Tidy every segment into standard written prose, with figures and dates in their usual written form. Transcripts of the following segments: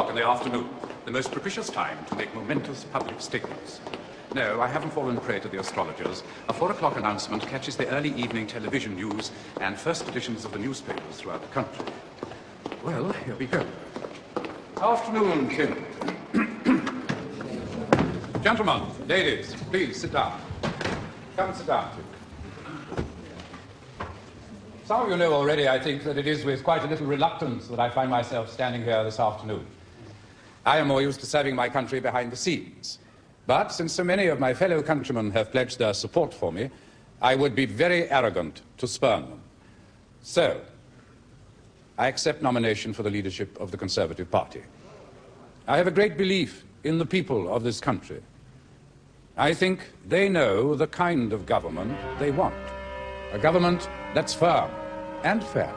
o'clock in the afternoon, the most propitious time to make momentous public statements. No, I haven't fallen prey to the astrologers. A 4 o'clock announcement catches the early evening television news and first editions of the newspapers throughout the country. Well, here we go. Afternoon, Kim. Gentlemen, ladies, please sit down. Come and sit down. Some of you know already, I think, that it is with quite a little reluctance that I find myself standing here this afternoon. I am more used to serving my country behind the scenes. But since so many of my fellow countrymen have pledged their support for me, I would be very arrogant to spurn them. So, I accept nomination for the leadership of the Conservative Party. I have a great belief in the people of this country. I think they know the kind of government they want. A government that's firm and fair.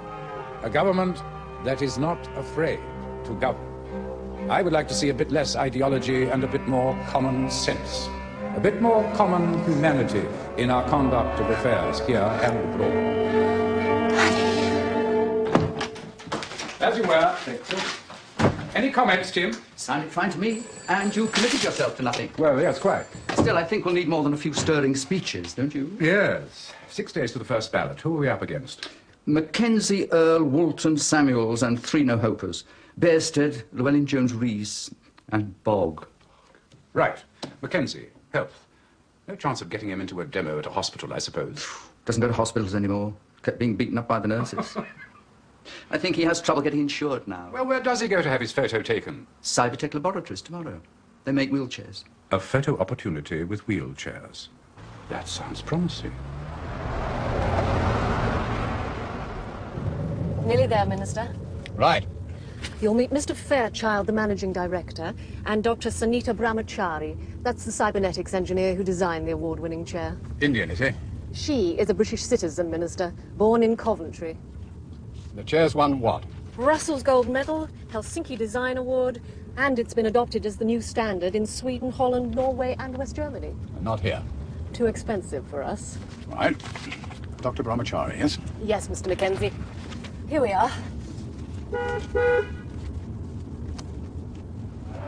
A government that is not afraid to govern. I would like to see a bit less ideology and a bit more common sense. A bit more common humanity in our conduct of affairs here and abroad. As you were. Thank you. Any comments, Tim? Sounded fine to me. And you committed yourself to nothing. Well, yes, quite. Still, I think we'll need more than a few stirring speeches, don't you? Yes. 6 days to the first ballot. Who are we up against? Mackenzie, Earl, Woolton, Samuels, and 3 no-hopers. Bearsted, Llewellyn-Jones-Rees, and Bogg. Right. Mackenzie, health. No chance of getting him into a demo at a hospital, I suppose. Doesn't go to hospitals anymore. Kept being beaten up by the nurses. I think he has trouble getting insured now. Well, where does he go to have his photo taken? Cybertech Laboratories tomorrow. They make wheelchairs. A photo opportunity with wheelchairs. That sounds promising. Nearly there, Minister. Right. You'll meet Mr. Fairchild, the Managing Director, and Dr. Sanita Brahmachari. That's the cybernetics engineer who designed the award-winning chair. Indian, is he? She is a British citizen, Minister, born in Coventry. The chair's won what? Brussels Gold Medal, Helsinki Design Award, and it's been adopted as the new standard in Sweden, Holland, Norway, and West Germany. Not here. Too expensive for us. Right. Dr. Brahmachari, yes? Yes, Mr. Mackenzie. Here we are.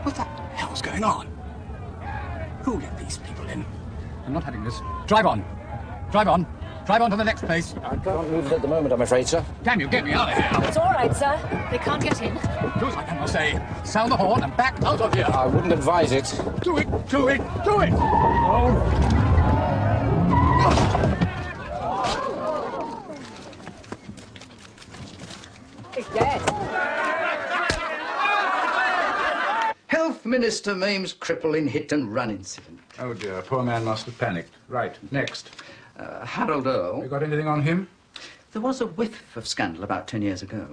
What the hell's going on? Who let these people in? I'm not having this. Drive on. Drive on. Drive on to the next place. I can't move it at the moment, I'm afraid, sir. Damn you, get me out of here. It's all right, sir. They can't get in. Do as I can, I'll say. Sound the horn and back out of here. I wouldn't advise it. Do it, do it, do it! Oh. He's dead. Health Minister Mames cripple in hit-and-run incident. Oh, dear. Poor man must have panicked. Right. Next. Harold Earl. You got anything on him? There was a whiff of scandal about 10 years ago.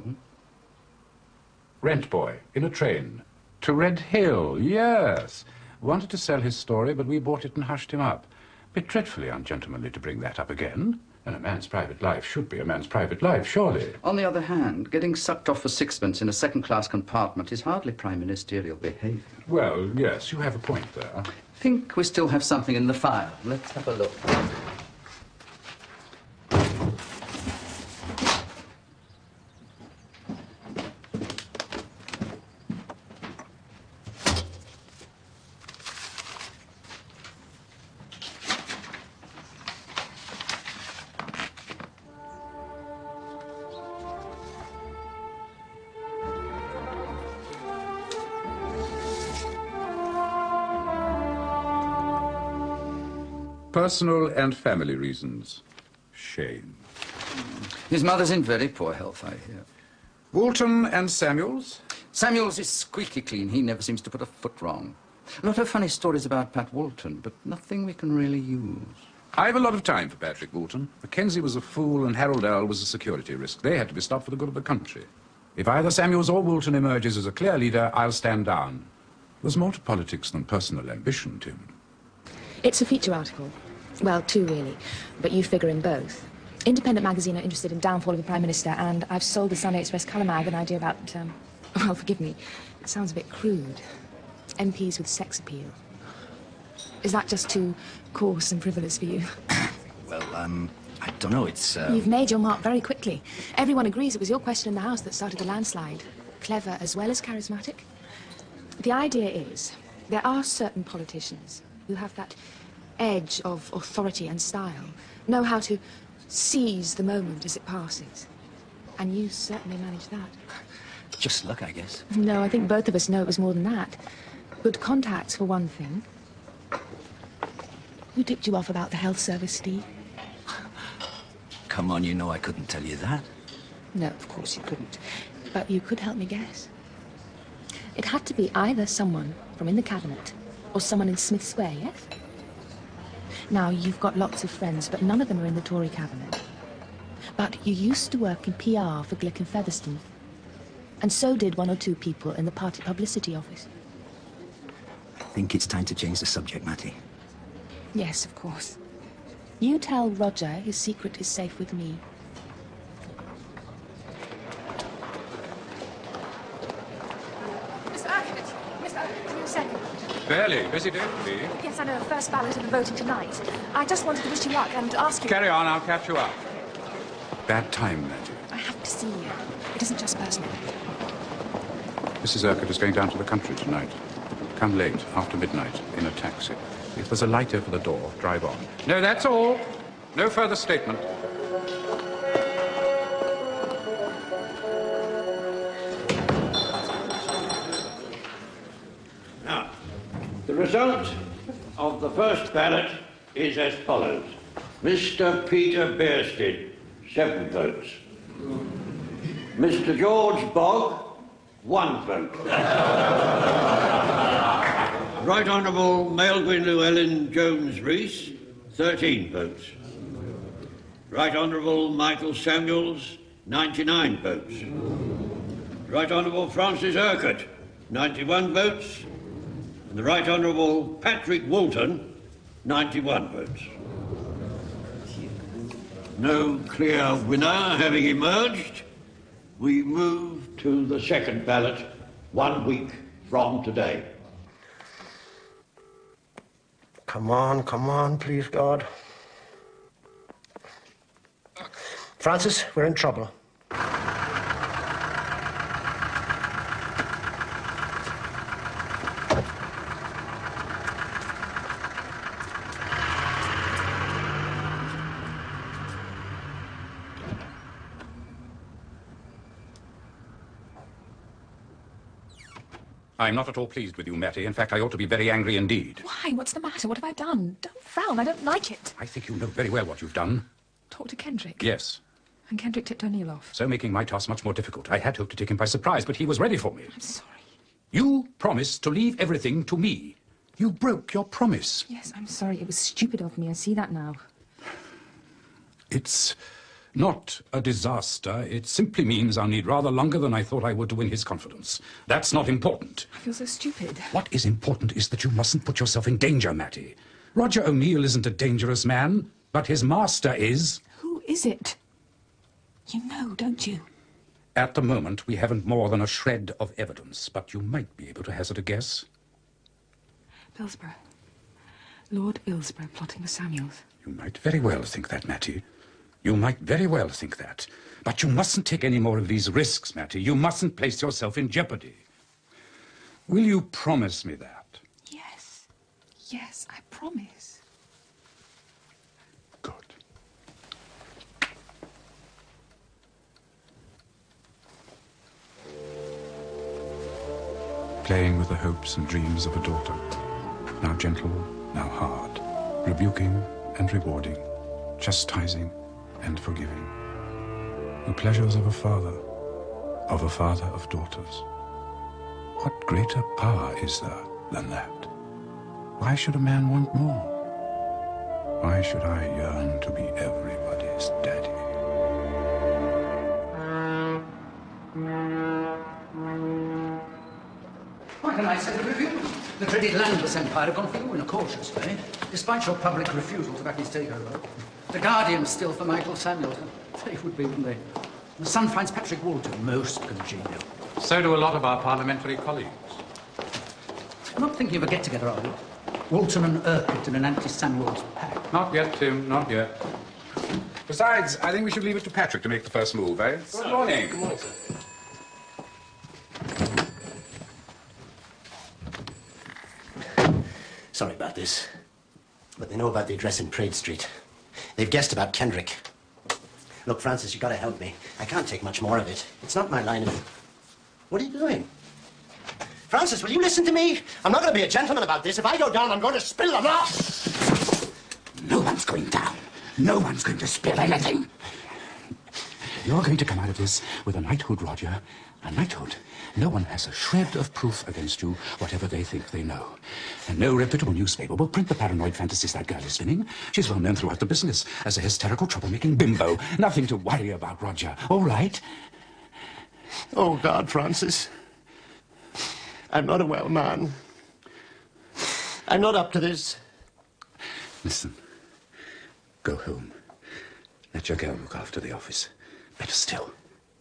Rent boy. In a train. To Red Hill. Yes. Wanted to sell his story, but we bought it and hushed him up. Bit dreadfully ungentlemanly to bring that up again. And a man's private life should be a man's private life, surely. On the other hand, getting sucked off for sixpence in a second-class compartment is hardly prime ministerial behaviour. Well, yes, you have a point there. I think we still have something in the file. Let's have a look. Personal and family reasons. Shame. His mother's in very poor health, I hear. Woolton and Samuels? Samuels is squeaky clean. He never seems to put a foot wrong. A lot of funny stories about Pat Woolton, but nothing we can really use. I've a lot of time for Patrick Woolton. Mackenzie was a fool and Harold Earl was a security risk. They had to be stopped for the good of the country. If either Samuels or Woolton emerges as a clear leader, I'll stand down. There's more to politics than personal ambition, Tim. It's a feature article. Well, 2 really, but you figure in both. Independent magazine are interested in downfall of the Prime Minister, and I've sold the Sunday Express colour mag an idea about, well, forgive me, it sounds a bit crude. MPs with sex appeal. Is that just too coarse and frivolous for you? Well, I don't know, it's, You've made your mark very quickly. Everyone agrees it was your question in the House that started the landslide. Clever as well as charismatic. The idea is, there are certain politicians who have that edge of authority and style, know how to seize the moment as it passes. And you certainly manage that. Just luck, I guess. No, I think both of us know it was more than that. Good contacts, for one thing. Who tipped you off about the health service, Steve? Come on, you know I couldn't tell you that. No, of course you couldn't. But you could help me guess. It had to be either someone from in the cabinet or someone in Smith Square, yes? Now, you've got lots of friends, but none of them are in the Tory cabinet. But you used to work in PR for Glick and Featherstone. And so did one or two people in the party publicity office. I think it's time to change the subject, Matty. Yes, of course. You tell Roger his secret is safe with me. Mr. Urquhart! Mr. Urquhart, a second. Fairly busy day, indeed. Yes, I know. First ballot of the voting tonight. I just wanted to wish you luck and ask you... Carry on, I'll catch you up. Bad time, Matty. I have to see you. It isn't just personal. Mrs. Urquhart is going down to the country tonight. Come late, after midnight, in a taxi. If there's a light over the door, drive on. No, that's all. No further statement. Now, the result of the first ballot is as follows. Mr. Peter Bearsted, 7 votes. Mr. George Bogg, 1 vote. Right Honourable Maelgwyn Llewellyn Jones-Rees, 13 votes. Right Honourable Michael Samuels, 99 votes. Right Honourable Francis Urquhart, 91 votes. And the Right Honourable Patrick Walton, 91 votes. No clear winner having emerged, we move to the second ballot 1 week from today. Come on, please, God. Francis, we're in trouble. I'm not at all pleased with you, Matty. In fact, I ought to be very angry indeed. Why? What's the matter? What have I done? Don't frown. I don't like it. I think you know very well what you've done. Talk to Kendrick. Yes. And Kendrick tipped O'Neill off. So making my task much more difficult. I had hoped to take him by surprise, but he was ready for me. I'm sorry. You promised to leave everything to me. You broke your promise. Yes, I'm sorry. It was stupid of me. I see that now. It's not a disaster. It simply means I'll need rather longer than I thought I would to win his confidence. That's not important. I feel so stupid. What is important is that you mustn't put yourself in danger, Matty. Roger O'Neill isn't a dangerous man, but his master is. Who is it? You know, don't you? At the moment, we haven't more than a shred of evidence, but you might be able to hazard a guess. Bilsborough. Lord Bilsborough plotting with Samuels. You might very well think that, Matty. You might very well think that. But you mustn't take any more of these risks, Matty. You mustn't place yourself in jeopardy. Will you promise me that? Yes. Yes, I promise. Good. Playing with the hopes and dreams of a daughter. Now gentle, now hard. Rebuking and rewarding. Chastising and forgiving. The pleasures of a father of daughters. What greater power is there than that? Why should a man want more? Why should I yearn to be everybody's daddy? What can I say to review? The dreaded landless empire have gone for you in a cautious way, despite your public refusal to back his takeover. The Guardian still for Michael Samuels. They would be, wouldn't they? The Sun finds Patrick Walton most congenial. So do a lot of our parliamentary colleagues. You're not thinking of a get-together, are you? Walton and Urquhart in an anti-Samuels pact. Not yet, Tim, not yet. Besides, I think we should leave it to Patrick to make the first move, eh? Good morning. Good morning, sir. Sorry about this, but they know about the address in Praed Street. They've guessed about Kendrick. Look, Francis, you gotta help me. I can't take much more of it. It's not my line of... What are you doing? Francis, will you listen to me? I'm not gonna be a gentleman about this. If I go down, I'm going to spill the lot. No one's going down. No one's going to spill anything. You're going to come out of this with a knighthood, Roger. A knighthood. No one has a shred of proof against you, whatever they think they know. And no reputable newspaper will print the paranoid fantasies that girl is spinning. She's well known throughout the business as a hysterical, troublemaking bimbo. Nothing to worry about, Roger. All right? Oh, God, Francis. I'm not a well man. I'm not up to this. Listen. Go home. Let your girl look after the office. Better still,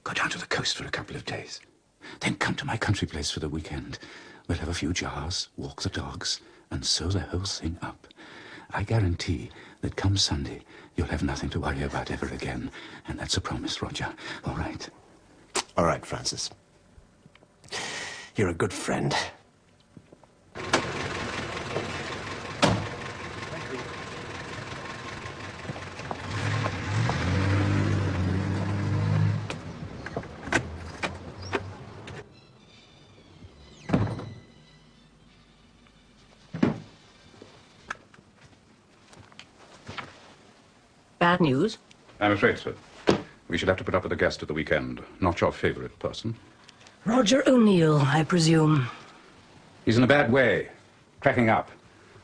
go down to the coast for a couple of days. Then come to my country place for the weekend. We'll have a few jars, walk the dogs, and sew the whole thing up. I guarantee that come Sunday, you'll have nothing to worry about ever again. And that's a promise, Roger. All right? All right, Francis. You're a good friend. Bad news? I'm afraid so. We should have to put up with a guest at the weekend. Not your favorite person. Roger O'Neill, I presume. He's in a bad way. Cracking up.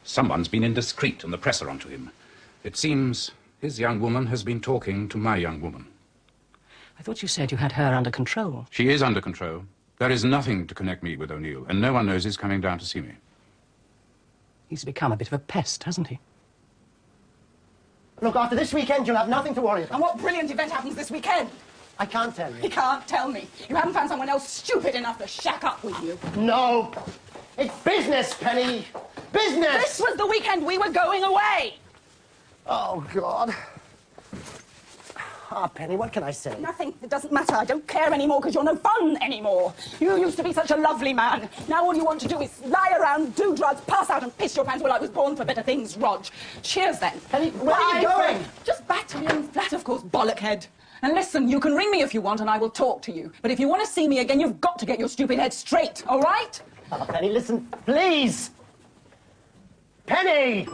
Someone's been indiscreet and the press are onto him. It seems his young woman has been talking to my young woman. I thought you said you had her under control. She is under control. There is nothing to connect me with O'Neill, and no one knows he's coming down to see me. He's become a bit of a pest, hasn't he? Look, after this weekend, you'll have nothing to worry about. And what brilliant event happens this weekend? I can't tell You you. can't tell me. You haven't found someone else stupid enough to shack up with you. No. It's business, Penny. Business! This was the weekend we were going away. Oh, God. Ah, Penny, what can I say? Nothing. It doesn't matter. I don't care anymore because you're no fun anymore. You used to be such a lovely man. Now all you want to do is lie around, do drugs, pass out and piss your pants. Well, I was born for better things, Rog. Cheers, then. Penny, where are you going? Just back to your own flat, of course, bollockhead. And listen, you can ring me if you want and I will talk to you. But if you want to see me again, you've got to get your stupid head straight, all right? Oh, Penny, listen, please. Penny!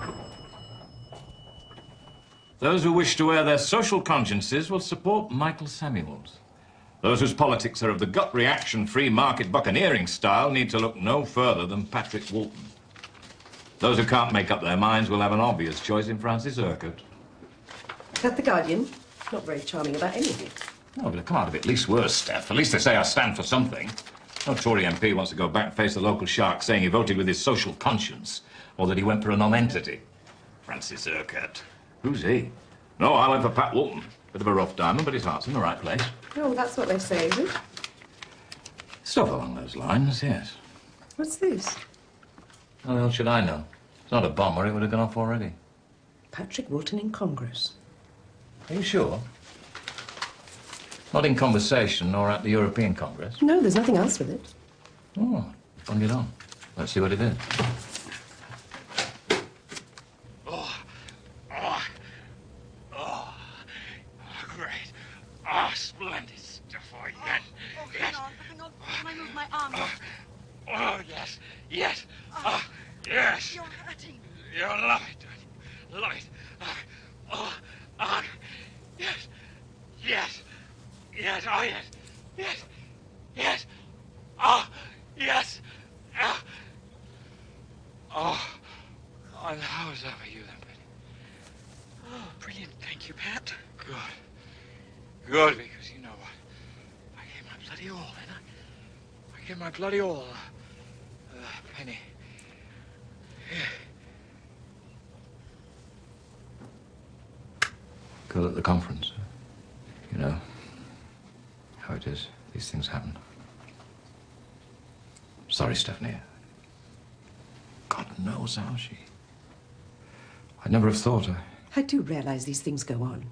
Those who wish to wear their social consciences will support Michael Samuels. Those whose politics are of the gut reaction, free market buccaneering style need to look no further than Patrick Walton. Those who can't make up their minds will have an obvious choice in Francis Urquhart. Is that the Guardian? Not very charming about any of it. Oh, but it'll come out of it at least worse, Steph. At least they say I stand for something. No Tory MP wants to go back and face the local shark saying he voted with his social conscience or that he went for a non-entity. Francis Urquhart. Who's he? No, I went for Pat Walton. Bit of a rough diamond, but his heart's in the right place. Oh, that's what they say, is it? Stuff along those lines, yes. What's this? How the hell should I know? It's not a bomb or it would have gone off already. Patrick Walton in Congress. Are you sure? Not in conversation or at the European Congress? No, there's nothing else with it. Oh, bung it on. Let's see what it is. Great. Ah, splendid stuff. Oh, yes. Yes. Hang on. Can I move my arm? Oh, yes. Yes. Ah, yes. You're hurting. You love it, don't you? Love it. Yes. Yes. Yes. Oh, yes. Yes. Yes. Yes. And how is that for you then, Betty? Oh, brilliant. Thank you, Pat. Good. Good, because you know what? I gave my bloody all, didn't I? I gave my bloody all. Penny. Girl at the conference. You know how it is. These things happen. Sorry, Stephanie. God knows how she... I'd never have thought her. I do realize these things go on.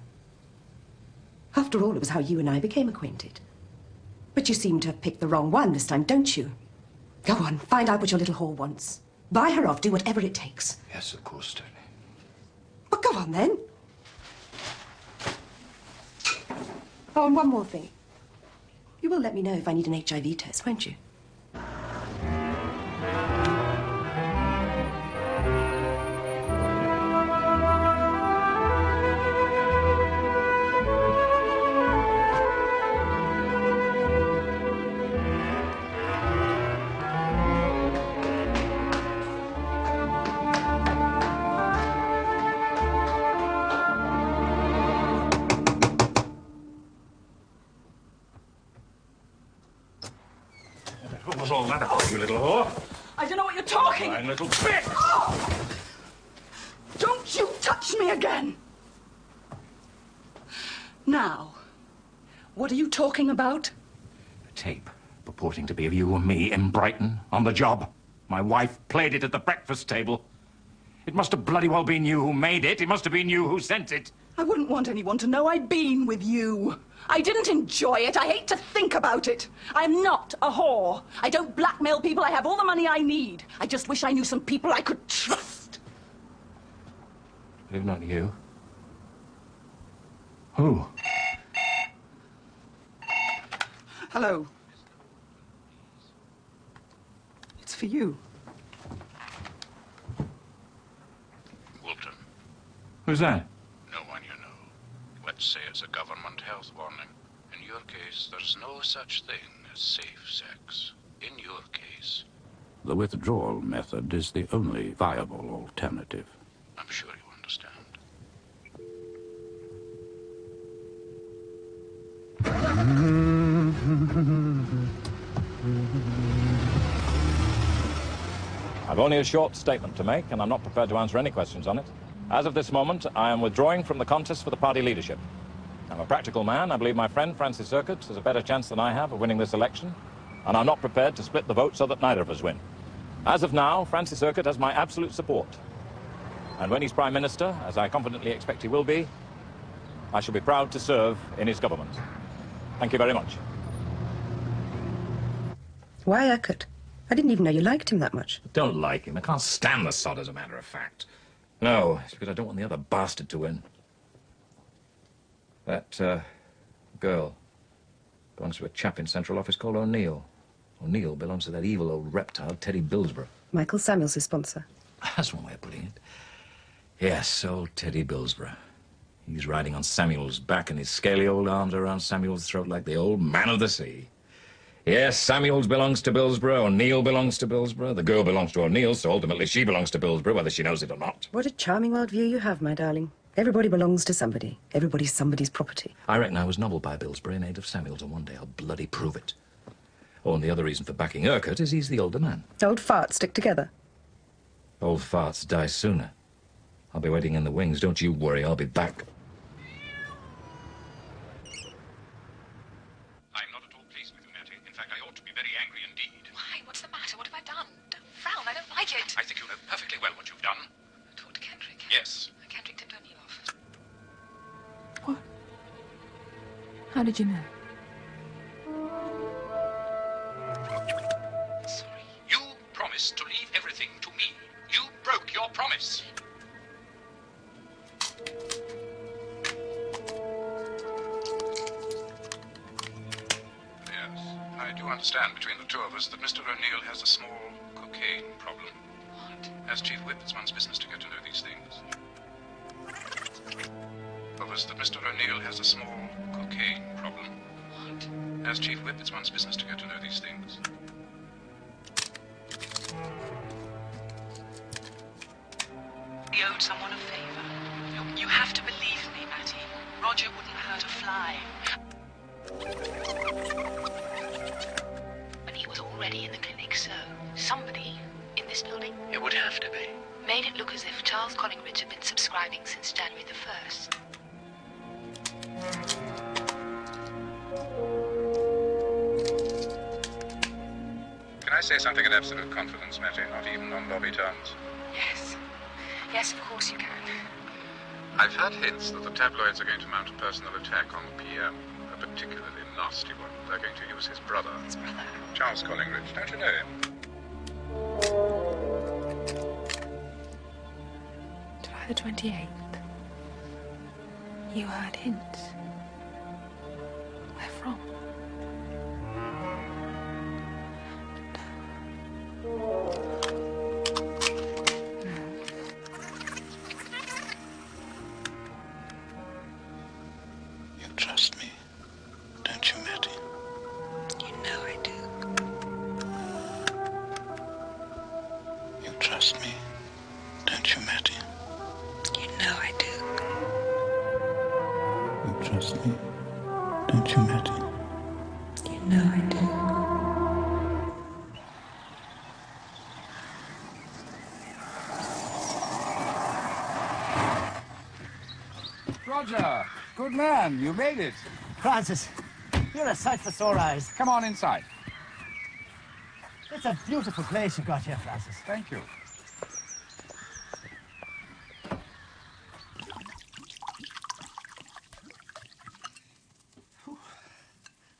After all, it was how you and I became acquainted. But you seem to have picked the wrong one this time, don't you? Go on, find out what your little whore wants. Buy her off, do whatever it takes. Yes, of course, Tony. Well, go on then. Oh, and one more thing. You will let me know if I need an HIV test, won't you? What was all that about, you little whore? I don't know what you're talking. Fine little bitch! Oh! Don't you touch me again! Now, what are you talking about? A tape purporting to be of you and me in Brighton on the job. My wife played it at the breakfast table. It must have bloody well been you who made it. It must have been you who sent it. I wouldn't want anyone to know I'd been with you. I didn't enjoy it. I hate to think about it. I'm not a whore. I don't blackmail people. I have all the money I need. I just wish I knew some people I could trust. If not you, who? Hello. It's for you. Wilton. Who's that? No one you know. Let's say it's a government health warning. In your case, there's no such thing as safe sex. In your case. The withdrawal method is the only viable alternative. I'm sure you understand. I've only a short statement to make, and I'm not prepared to answer any questions on it. As of this moment, I am withdrawing from the contest for the party leadership. I'm a practical man. I believe my friend Francis Urquhart has a better chance than I have of winning this election, and I'm not prepared to split the vote so that neither of us win. As of now, Francis Urquhart has my absolute support. And when he's Prime Minister, as I confidently expect he will be, I shall be proud to serve in his government. Thank you very much. Why Urquhart? I didn't even know you liked him that much. I don't like him. I can't stand the sod, as a matter of fact. No, it's because I don't want the other bastard to win. That, girl belongs to a chap in Central Office called O'Neill. O'Neill belongs to that evil old reptile, Teddy Billsborough. Michael Samuel's his sponsor. That's one way of putting it. Yes, old Teddy Billsborough. He's riding on Samuel's back and his scaly old arms around Samuel's throat like the old man of the sea. Yes, Samuels belongs to Billsborough, O'Neill belongs to Billsborough, the girl belongs to O'Neill, so ultimately she belongs to Billsborough, whether she knows it or not. What a charming world view you have, my darling. Everybody belongs to somebody. Everybody's somebody's property. I reckon I was nobbled by Billsborough in aid of Samuels, and one day I'll bloody prove it. Oh, and the other reason for backing Urquhart is he's the older man. Old farts stick together. Old farts die sooner. I'll be waiting in the wings. Don't you worry, I'll be back. I'm not at all pleased with you, Mattie. In fact, I ought to be very angry indeed. Why? What's the matter? What have I done? Don't frown. I don't like it. I think you know perfectly well what you've done. Talk to Kendrick. Yes. Kendrick tipped O'Neill off. What? How did you know? Sorry. You promised to leave everything to me. You broke your promise. Yes, I do understand between the two of us that Mr. O'Neill has a small cocaine problem. What? As Chief Whip, it's one's business to get to know these things. Of us that Mr. O'Neill has a small cocaine problem. What? As Chief Whip, it's one's business to get to know these things. He owed someone a favor. You have to believe me, Mattie. Roger wouldn't hurt a fly. But he was already in the clinic, so somebody in this building It would have to be. made it look as if Charles Collingridge had been subscribing since January the 1st. Can I say something in absolute confidence, Mattie, not even on lobby terms? Yes. Yes, of course you can. I've had hints that the tabloids are going to mount a personal attack on the PM, a particularly nasty one. They're going to use his brother. His brother? Charles Collingridge. Don't you know him? the 28th, you heard hints. Where from? You trust me, don't you, Matty? You know I do. You trust me, don't you, Matty? You know I do. You trust me, don't you, Matty? You know I do. Roger, good man, you made it. Francis, you're a sight for sore eyes. Come on inside. It's a beautiful place you got here, Francis. Thank you.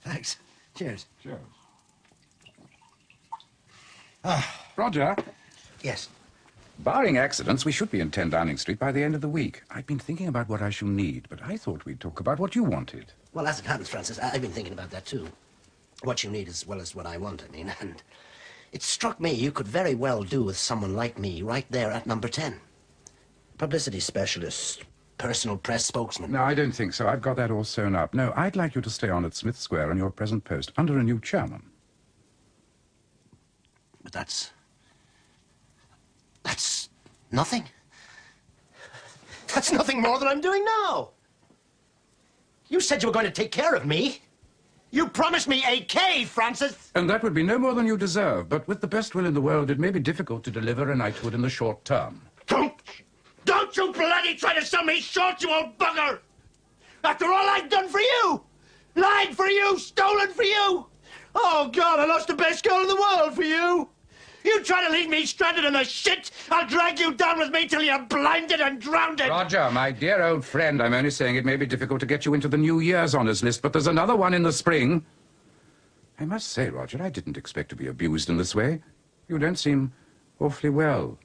Thanks. Cheers. Cheers. Roger? Yes. Barring accidents, we should be in 10 Downing Street by the end of the week. I've been thinking about what I shall need, but I thought we'd talk about what you wanted. Well, as it happens, Francis, I've been thinking about that, too. What you need as well as what I want, I mean. And it struck me you could very well do with someone like me right there at number 10. Publicity specialist, personal press spokesman. No, I don't think so. I've got that all sewn up. No, I'd like you to stay on at Smith Square on your present post, under a new chairman. But that's nothing. That's nothing more than I'm doing now. You said you were going to take care of me. You promised me a K, Francis. And that would be no more than you deserve, but with the best will in the world, it may be difficult to deliver a knighthood in the short term. Don't you bloody try to sell me short, you old bugger! After all I've done for you! Lied for you! Stolen for you! Oh, God, I lost the best girl in the world for you! You try to leave me stranded in the shit, I'll drag you down with me till you're blinded and drowned. Roger, my dear old friend, I'm only saying it may be difficult to get you into the New Year's honours list, but there's another one in the spring. I must say, Roger, I didn't expect to be abused in this way. You don't seem awfully well.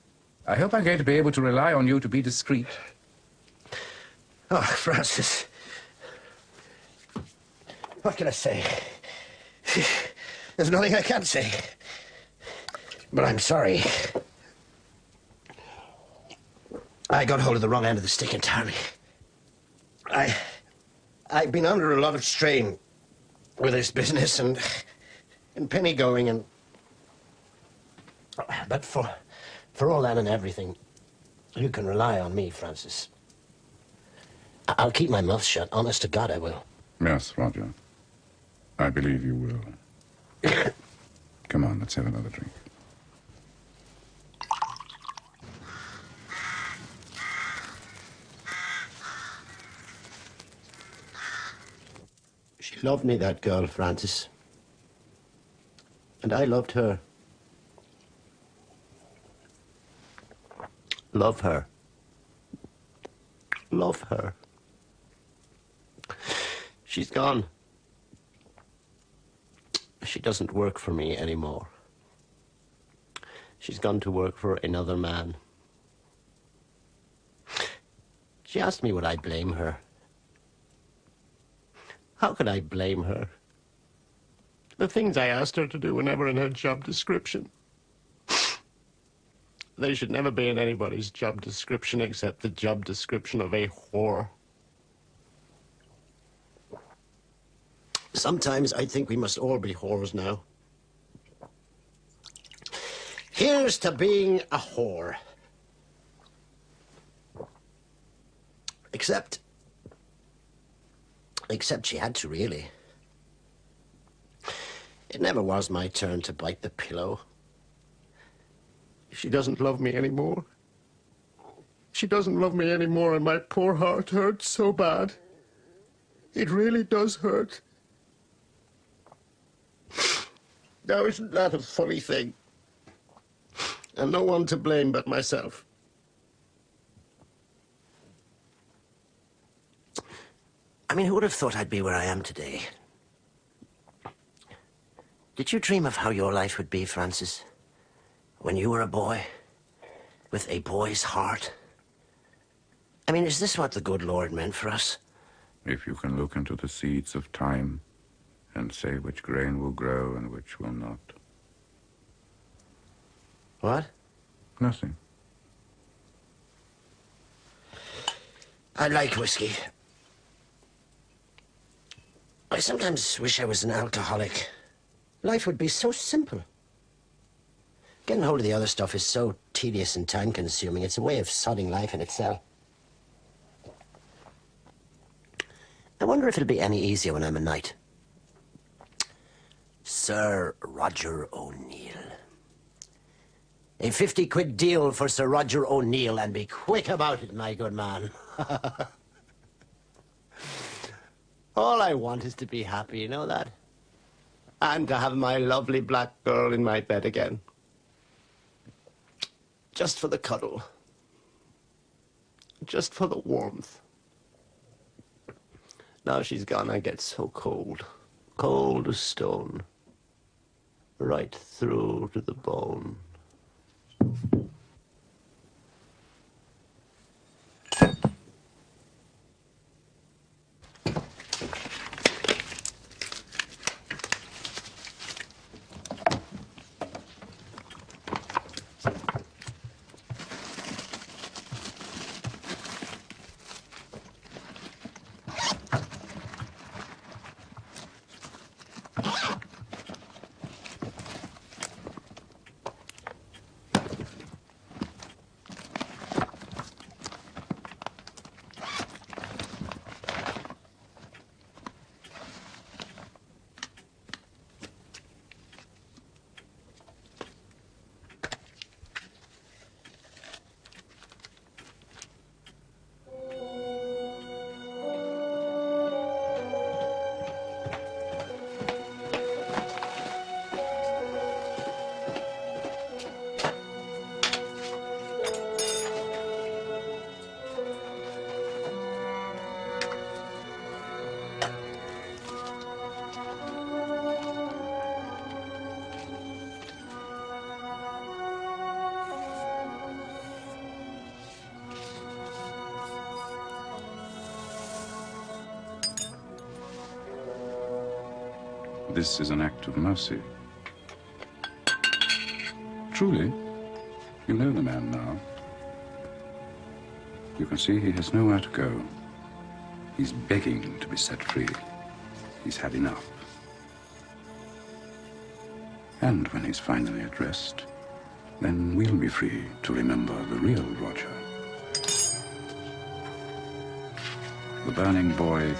I hope I'm going to be able to rely on you to be discreet. Oh, Francis. What can I say? There's nothing I can say. But I'm sorry. I got hold of the wrong end of the stick entirely. I've been under a lot of strain with this business and penny going and... But for all that and everything, you can rely on me, Francis. I'll keep my mouth shut. Honest to God, I will. Yes, Roger. I believe you will. Come on, let's have another drink. She loved me, that girl, Francis. And I loved her. Love her. Love her. She's gone. She doesn't work for me anymore. She's gone to work for another man. She asked me would I blame her. How could I blame her? The things I asked her to do were never in her job description. They should never be in anybody's job description except the job description of a whore. Sometimes I think we must all be whores now. Here's to being a whore. Except she had to, really. It never was my turn to bite the pillow. She doesn't love me anymore. She doesn't love me anymore, and my poor heart hurts so bad. It really does hurt. Now, isn't that a funny thing? And no one to blame but myself. I mean, who would have thought I'd be where I am today? Did you dream of how your life would be, Francis? When you were a boy, with a boy's heart, I mean, is this what the good Lord meant for us? If you can look into the seeds of time and say which grain will grow and which will not. What? Nothing. I like whiskey. I sometimes wish I was an alcoholic. Life would be so simple. Getting hold of the other stuff is so tedious and time-consuming. It's a way of sodding life in itself. I wonder if it'll be any easier when I'm a knight. Sir Roger O'Neill. A 50-quid deal for Sir Roger O'Neill, and be quick about it, my good man. All I want is to be happy, you know that? And to have my lovely black girl in my bed again. Just for the cuddle. Just for the warmth. Now she's gone, I get so cold. Cold as stone. Right through to the bone. This is an act of mercy. Truly, you know the man now. You can see he has nowhere to go. He's begging to be set free. He's had enough. And when he's finally at rest, then we'll be free to remember the real Roger. The burning boy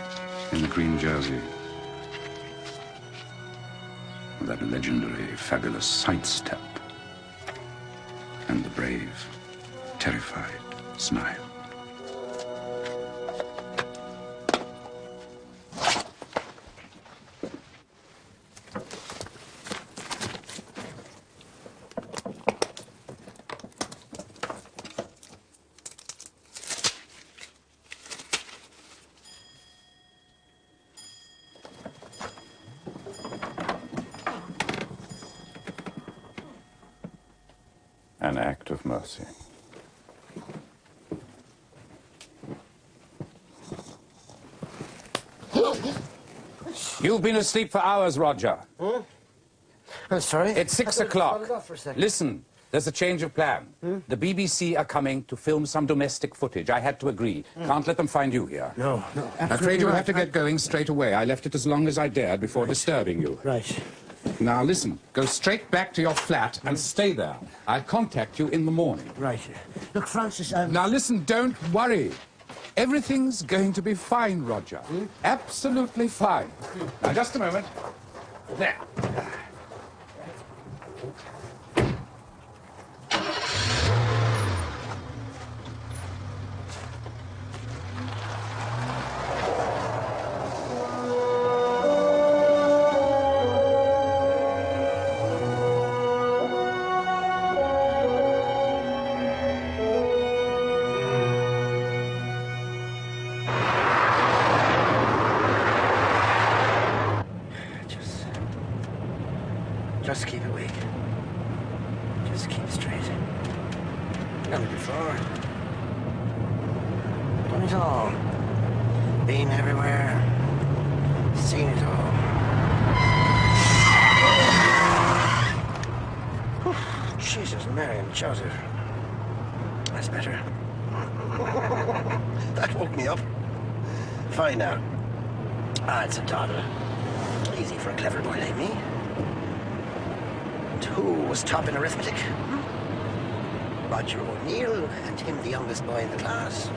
in the green jersey. That legendary, fabulous sidestep. And the brave, terrified smile. An act of mercy. You've been asleep for hours, Roger. Huh? I'm sorry? It's 6 o'clock. Listen, there's a change of plan. The BBC are coming to film some domestic footage. I had to agree. Can't let them find you here. No. I'm afraid you'll have to get going straight away. I left it as long as I dared before disturbing you. Right. Now listen, go straight back to your flat and stay there. I'll contact you in the morning. Right. Look, Francis, Now listen, don't worry. Everything's going to be fine, Roger. Absolutely fine. Now, just a moment. There. Just keep awake. Just keep straight. Never before. it all. Been everywhere. Seen it all. Whew, Jesus, Mary and Joseph. That's better. That woke me up. Fine now. Ah, it's a toddler. Easy for a clever boy like me. And who was top in arithmetic? Roger O'Neill, and him the youngest boy in the class.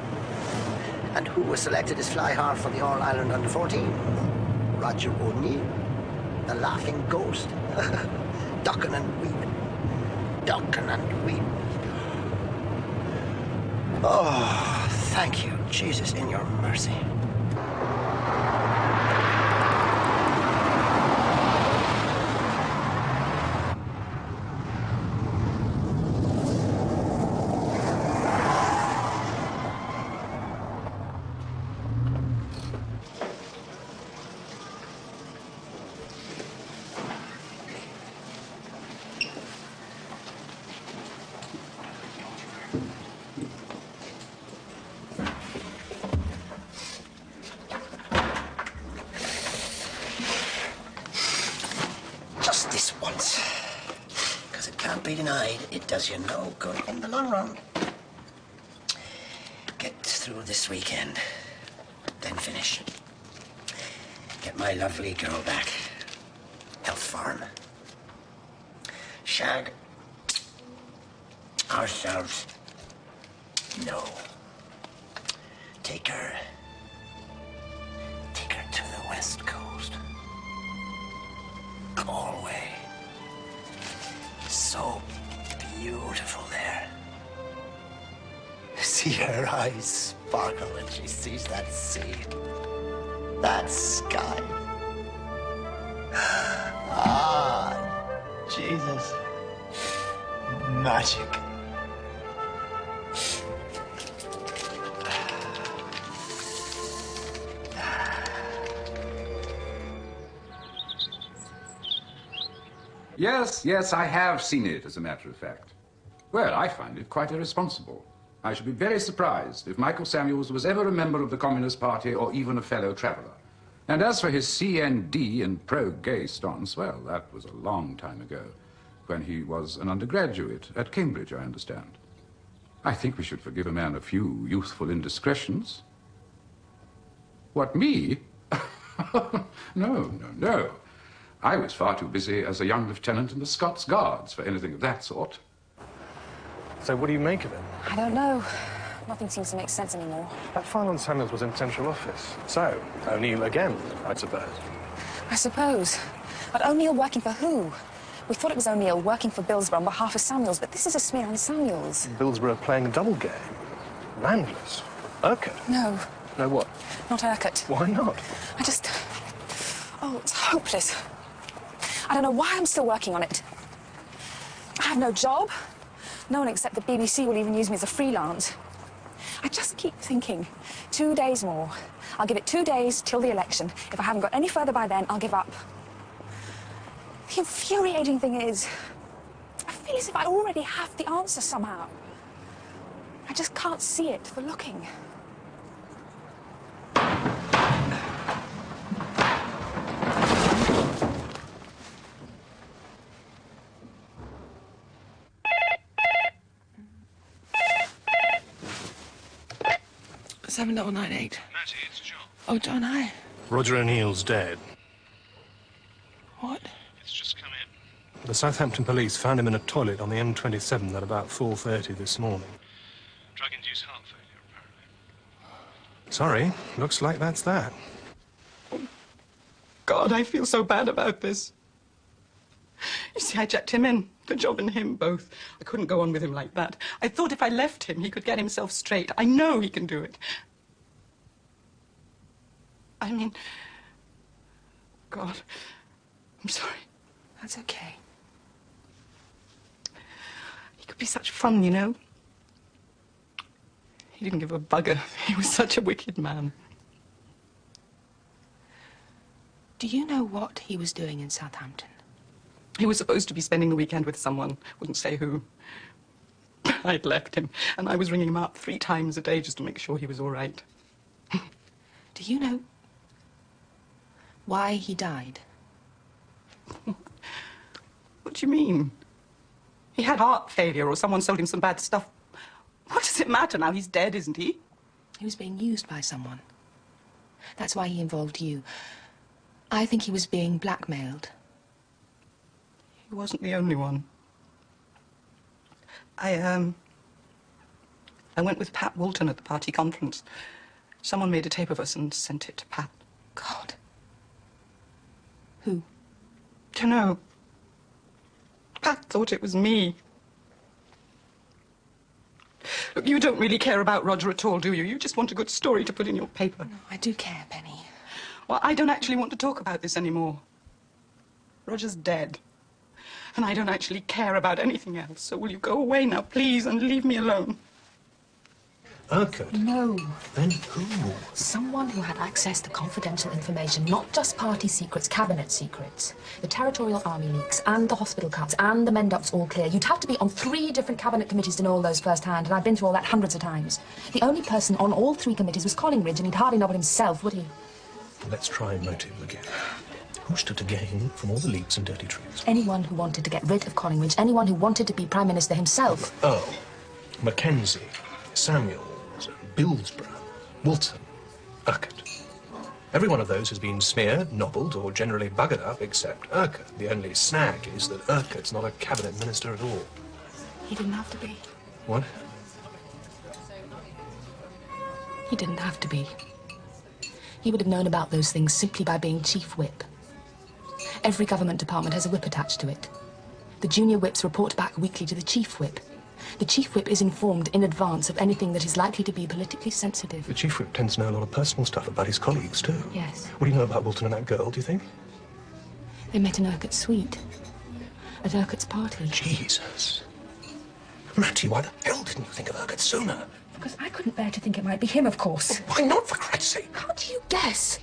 And who was selected as fly half for the All-Ireland under-14? Roger O'Neill, the laughing ghost. Ducking and weeping. Ducking and weeping. Oh, thank you, Jesus, in your mercy. Be denied, it does you no good in the long run. Get through this weekend, then finish. Get my lovely girl back. Health farm. Shag. Ourselves. No. Take her. Take her to the West Coast. Galway. So beautiful there. See her eyes sparkle when she sees that sea, that sky. Ah, Jesus. Magic. Yes, I have seen it, as a matter of fact. Well, I find it quite irresponsible. I should be very surprised if Michael Samuels was ever a member of the Communist Party or even a fellow traveller. And as for his CND and pro-gay stance, well, that was a long time ago, when he was an undergraduate at Cambridge, I understand. I think we should forgive a man a few youthful indiscretions. What, me? No. I was far too busy as a young lieutenant in the Scots Guards for anything of that sort. So what do you make of it? I don't know. Nothing seems to make sense anymore. That file on Samuels was in central office. So, O'Neill again, I suppose. I suppose. But O'Neill working for who? We thought it was O'Neill working for Billsborough on behalf of Samuels, but this is a smear on Samuels. Billsborough playing a double game. Landless. Urquhart. No. No what? Not Urquhart. Why not? Oh, it's hopeless. I don't know why I'm still working on it. I have no job. No one except the BBC will even use me as a freelance. I just keep thinking, 2 days more. I'll give it 2 days till the election. If I haven't got any further by then, I'll give up. The infuriating thing is, I feel as if I already have the answer somehow. I just can't see it for looking. Seven 798. Matty, it's John. Oh, John, hi. Roger O'Neill's dead. What? It's just come in. The Southampton police found him in a toilet on the M27 at about 4:30 this morning. Drug-induced heart failure, apparently. Sorry, looks like that's that. God, I feel so bad about this. You see, I checked him in. The job and him both. I couldn't go on with him like that. I thought if I left him, he could get himself straight. I know he can do it. I mean... God, I'm sorry. That's okay. He could be such fun, you know. He didn't give a bugger. He was such a wicked man. Do you know what he was doing in Southampton? He was supposed to be spending the weekend with someone. Wouldn't say who. I'd left him, and I was ringing him up 3 times a day just to make sure he was all right. Do you know why he died? What do you mean? He had heart failure or someone sold him some bad stuff. What does it matter now? He's dead, isn't he? He was being used by someone. That's why he involved you. I think he was being blackmailed. He wasn't the only one. I went with Pat Walton at the party conference. Someone made a tape of us and sent it to Pat. God. Who? Dunno. Pat thought it was me. Look, you don't really care about Roger at all, do you? You just want a good story to put in your paper. No, I do care, Penny. Well, I don't actually want to talk about this anymore. Roger's dead. And I don't actually care about anything else. So will you go away now, please, and leave me alone? Urquhart? No. Then who? Someone who had access to confidential information, not just party secrets, cabinet secrets. The Territorial Army leaks, and the hospital cuts, and the Mendups all clear. You'd have to be on 3 different cabinet committees to know all those firsthand, and I've been through all that hundreds of times. The only person on all 3 committees was Collingridge, and he'd hardly know it himself, would he? Let's try motive again. Who stood to gain from all the leaks and dirty tricks? Anyone who wanted to get rid of Collingridge, anyone who wanted to be Prime Minister himself. Oh, Mackenzie, Samuels, Billsborough, Walton, Urquhart. Every one of those has been smeared, nobbled, or generally buggered up except Urquhart. The only snag is that Urquhart's not a cabinet minister at all. He didn't have to be. What? He didn't have to be. He would have known about those things simply by being Chief Whip. Every government department has a whip attached to it. The junior whips report back weekly to the Chief Whip. The Chief Whip is informed in advance of anything that is likely to be politically sensitive. The Chief Whip tends to know a lot of personal stuff about his colleagues, too. Yes. What do you know about Walton and that girl, do you think? They met in Urquhart's suite. At Urquhart's party. Jesus. Mattie, why the hell didn't you think of Urquhart sooner? Because I couldn't bear to think it might be him, of course. Well, why not, for Christ's sake? How do you guess?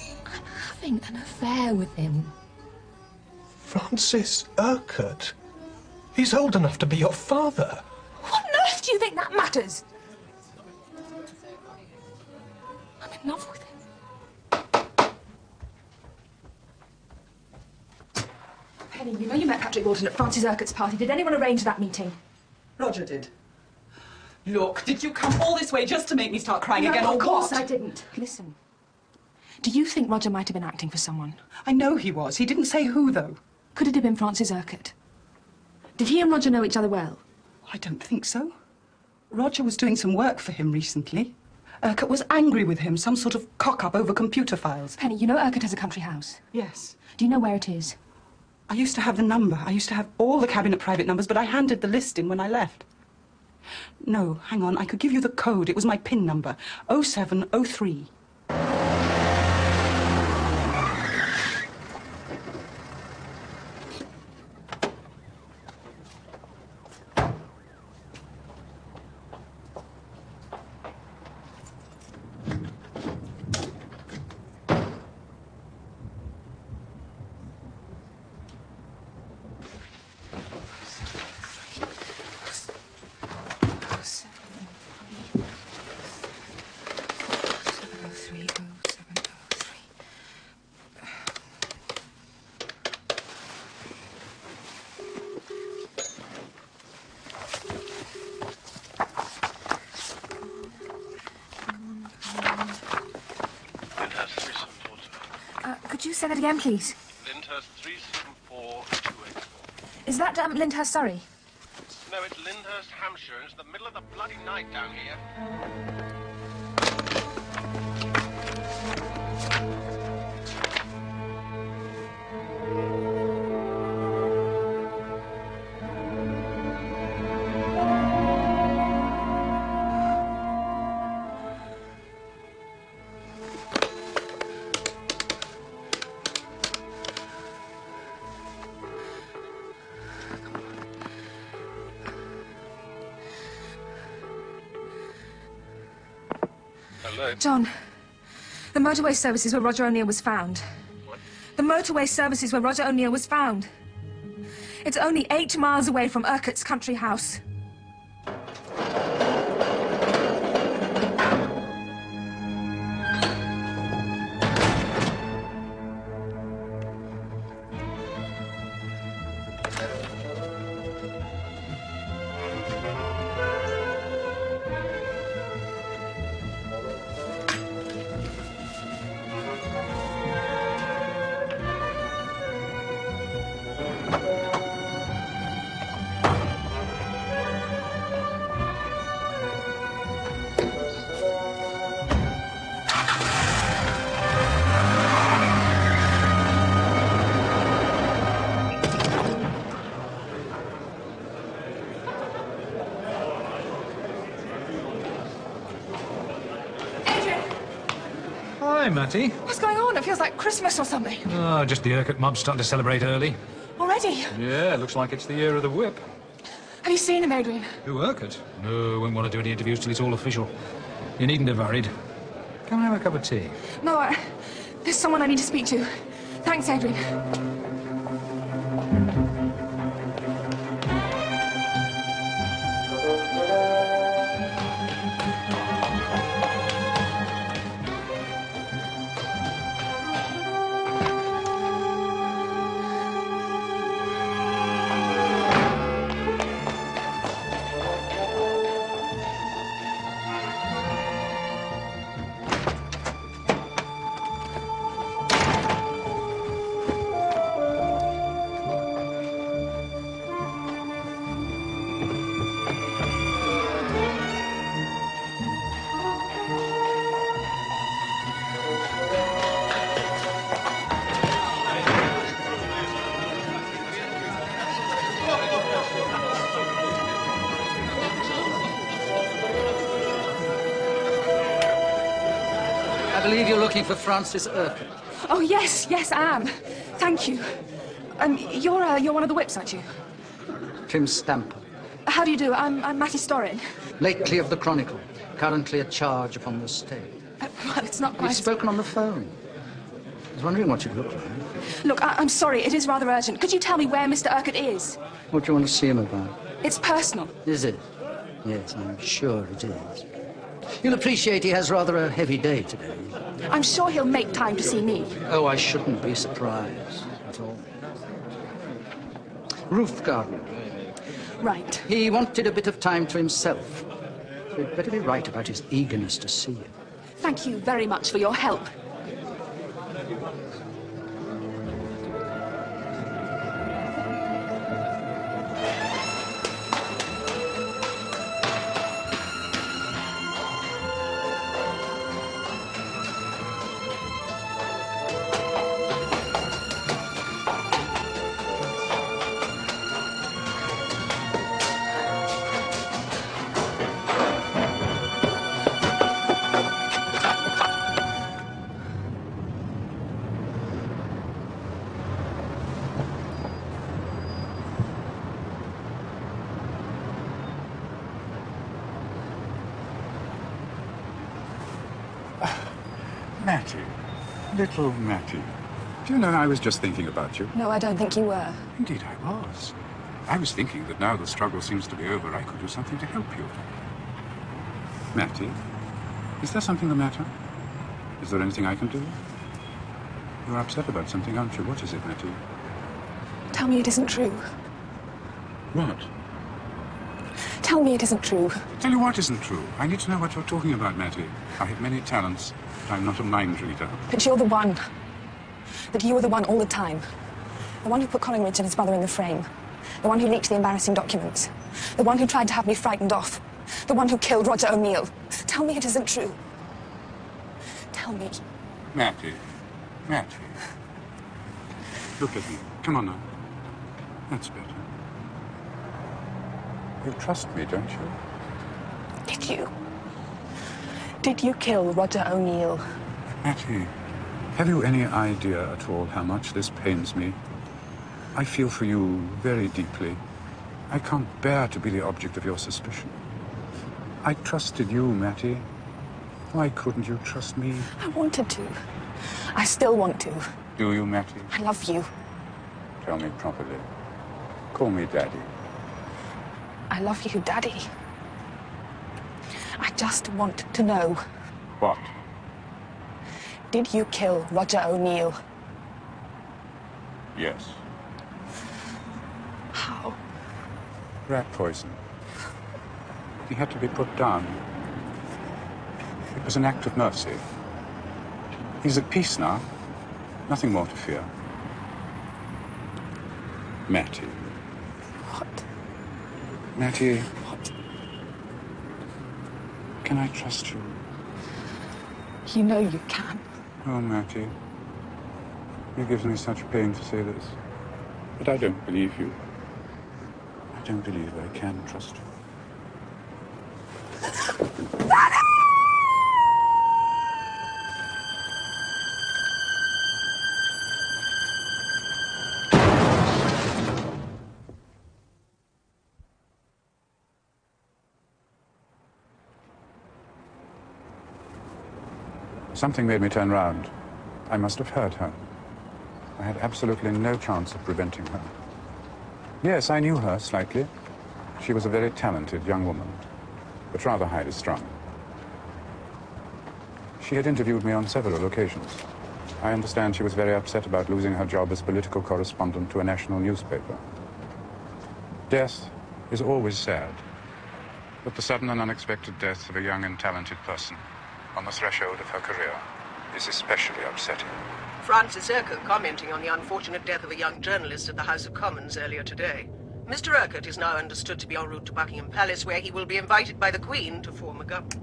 I'm having an affair with him. Francis Urquhart? He's old enough to be your father. What on earth do you think that matters? I'm in love with him. Penny, you know you met Patrick Walton at Francis Urquhart's party. Did anyone arrange that meeting? Roger did. Look, did you come all this way just to make me start crying No, again, or of course what? I didn't. Listen. Do you think Roger might have been acting for someone? I know he was. He didn't say who, though. Could it have been Francis Urquhart? Did he and Roger know each other well? I don't think so. Roger was doing some work for him recently. Urquhart was angry with him, some sort of cock-up over computer files. Penny, you know Urquhart has a country house? Yes. Do you know where it is? I used to have the number. I used to have all the cabinet private numbers, but I handed the list in when I left. No, hang on. I could give you the code. It was my PIN number. 0703. Could you say that again, please? Lyndhurst 374284. Is that Lyndhurst, Surrey? No, it's Lyndhurst, Hampshire. It's the middle of the bloody night down here. Hello? John, the motorway service is where Roger O'Neill was found. What? The motorway service is where Roger O'Neill was found. It's only 8 miles away from Urquhart's country house. Hi, Matty. What's going on? It feels like Christmas or something. Oh, just the Urquhart mob starting to celebrate early. Already? Yeah, looks like it's the year of the whip. Have you seen him, Adrian? Who, Urquhart? No, won't want to do any interviews till it's all official. You needn't have hurried. Come and have a cup of tea. No, there's someone I need to speak to. Thanks, Adrian. I believe you're looking for Francis Urquhart. Oh, yes, I am. Thank you. You're one of the whips, aren't you? Tim Stamper. How do you do? I'm Matty Storrin. Lately of the Chronicle. Currently at charge upon the state. Well, it's not quite... We've spoken on the phone. I was wondering what you look like. Look, I'm sorry. It is rather urgent. Could you tell me where Mr. Urquhart is? What do you want to see him about? It's personal. Is it? Yes, I'm sure it is. You'll appreciate he has rather a heavy day today. I'm sure he'll make time to see me. Oh, I shouldn't be surprised at all. Roof garden. Right. He wanted a bit of time to himself. You'd better be right about his eagerness to see you. Thank you very much for your help. Matty. Little Matty. Do you know, I was just thinking about you. No, I don't think you were. Indeed, I was. I was thinking that now the struggle seems to be over, I could do something to help you. Matty, is there something the matter? Is there anything I can do? You're upset about something, aren't you? What is it, Matty? Tell me it isn't true. What? Tell me it isn't true. Tell you what isn't true. I need to know what you're talking about, Matty. I have many talents, but I'm not a mind reader. That you're the one. That you were the one all the time. The one who put Collingridge and his brother in the frame. The one who leaked the embarrassing documents. The one who tried to have me frightened off. The one who killed Roger O'Neill. Tell me it isn't true. Tell me. Matty. Matty. Look at me. Come on now. That's better. You trust me, don't you? Did you? Did you kill Roger O'Neill? Matty, have you any idea at all how much this pains me? I feel for you very deeply. I can't bear to be the object of your suspicion. I trusted you, Matty. Why couldn't you trust me? I wanted to. I still want to. Do you, Matty? I love you. Tell me properly. Call me Daddy. I love you, Daddy. I just want to know. What? Did you kill Roger O'Neill? Yes. How? Rat poison. He had to be put down. It was an act of mercy. He's at peace now. Nothing more to fear. Matty. What? Matty. What? Can I trust you? You know you can. Oh, Matty. It gives me such pain to say this. But I don't believe you. I don't believe I can trust you. Something made me turn round. I must have heard her. I had absolutely no chance of preventing her. Yes, I knew her slightly. She was a very talented young woman, but rather highly strung. She had interviewed me on several occasions. I understand she was very upset about losing her job as political correspondent to a national newspaper. Death is always sad, but the sudden and unexpected death of a young and talented person on the threshold of her career is especially upsetting. Francis Urquhart commenting on the unfortunate death of a young journalist at the House of Commons earlier today. Mr. Urquhart is now understood to be en route to Buckingham Palace, where he will be invited by the Queen to form a government.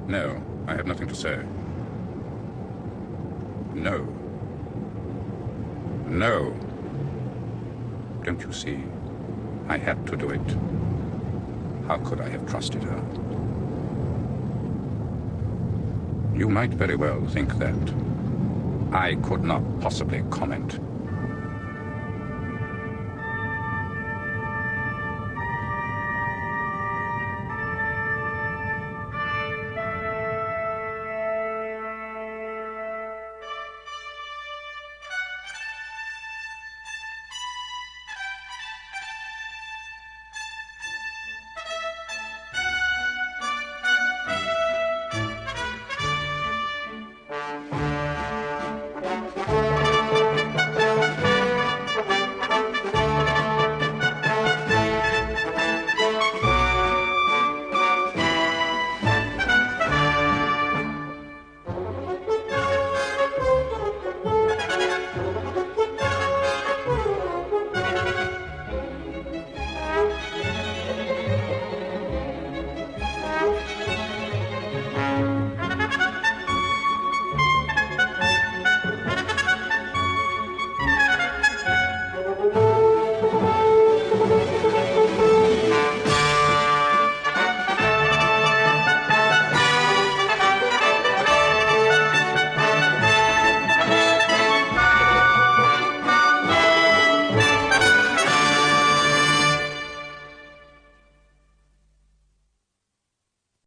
No, I have nothing to say. No. No. Don't you see? I had to do it. How could I have trusted her? You might very well think that I could not possibly comment